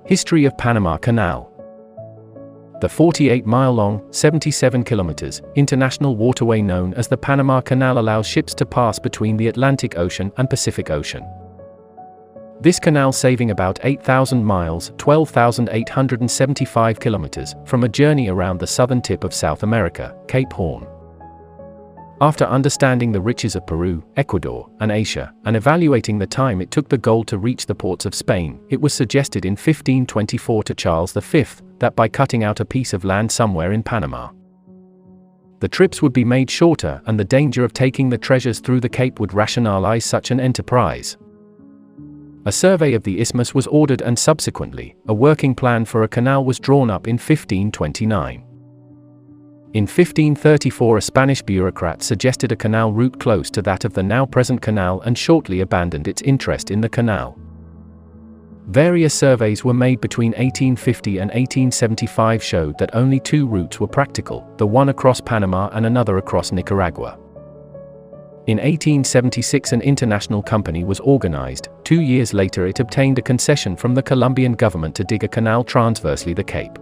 History of Panama Canal. The 48-mile-long, 77 kilometers, international waterway known as the Panama Canal allows ships to pass between the Atlantic Ocean and Pacific Ocean. This canal saving about 8,000 miles (12,875 kilometers) from a journey around the southern tip of South America, Cape Horn. After understanding the riches of Peru, Ecuador, and Asia, and evaluating the time it took the gold to reach the ports of Spain, it was suggested in 1524 to Charles V that by cutting out a piece of land somewhere in Panama, the trips would be made shorter and the danger of taking the treasures through the Cape would rationalize such an enterprise. A survey of the isthmus was ordered and subsequently, a working plan for a canal was drawn up in 1529. In 1534 a Spanish bureaucrat suggested a canal route close to that of the now present canal and shortly abandoned its interest in the canal. Various surveys were made between 1850 and 1875 showed that only two routes were practical, the one across Panama and another across Nicaragua. In 1876 an international company was organized. 2 years later it obtained a concession from the Colombian government to dig a canal transversely the Cape.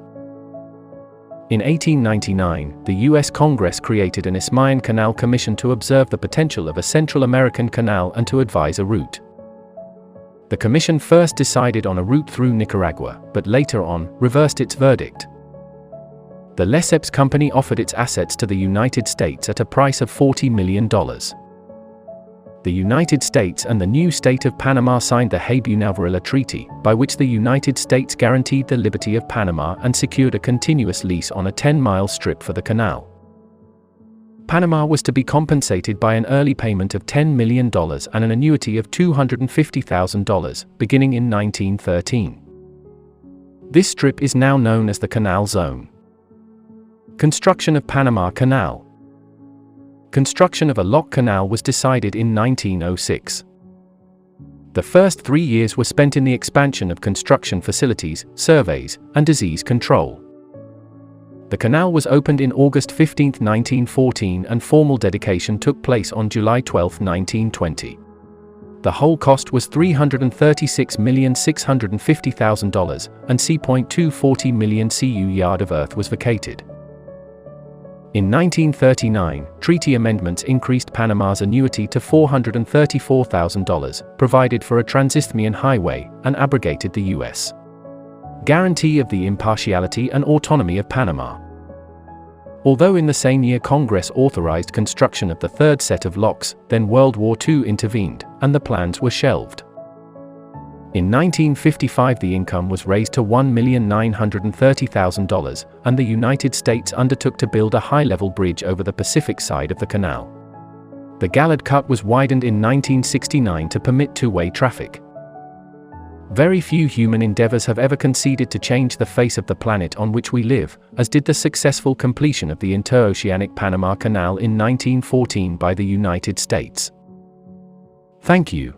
In 1899, the U.S. Congress created an Isthmian Canal Commission to observe the potential of a Central American canal and to advise a route. The commission first decided on a route through Nicaragua, but later on, reversed its verdict. The Lesseps Company offered its assets to the United States at a price of $40 million. The United States and the new state of Panama signed the Hague-Unauvarilla Treaty, by which the United States guaranteed the liberty of Panama and secured a continuous lease on a 10-mile strip for the canal. Panama was to be compensated by an early payment of $10 million and an annuity of $250,000, beginning in 1913. This strip is now known as the Canal Zone. Construction of Panama Canal. Construction of a lock canal was decided in 1906. The first 3 years were spent in the expansion of construction facilities, surveys, and disease control. The canal was opened in August 15, 1914 and formal dedication took place on July 12, 1920. The whole cost was $336,650,000 and C.240 million cu yard of earth was vacated. In 1939, treaty amendments increased Panama's annuity to $434,000, provided for a transisthmian highway, and abrogated the U.S. guarantee of the impartiality and autonomy of Panama. Although in the same year Congress authorized construction of the third set of locks, then World War II intervened, and the plans were shelved. In 1955 the income was raised to $1,930,000, and the United States undertook to build a high-level bridge over the Pacific side of the canal. The Gallard Cut was widened in 1969 to permit two-way traffic. Very few human endeavors have ever conceded to change the face of the planet on which we live, as did the successful completion of the interoceanic Panama Canal in 1914 by the United States. Thank you.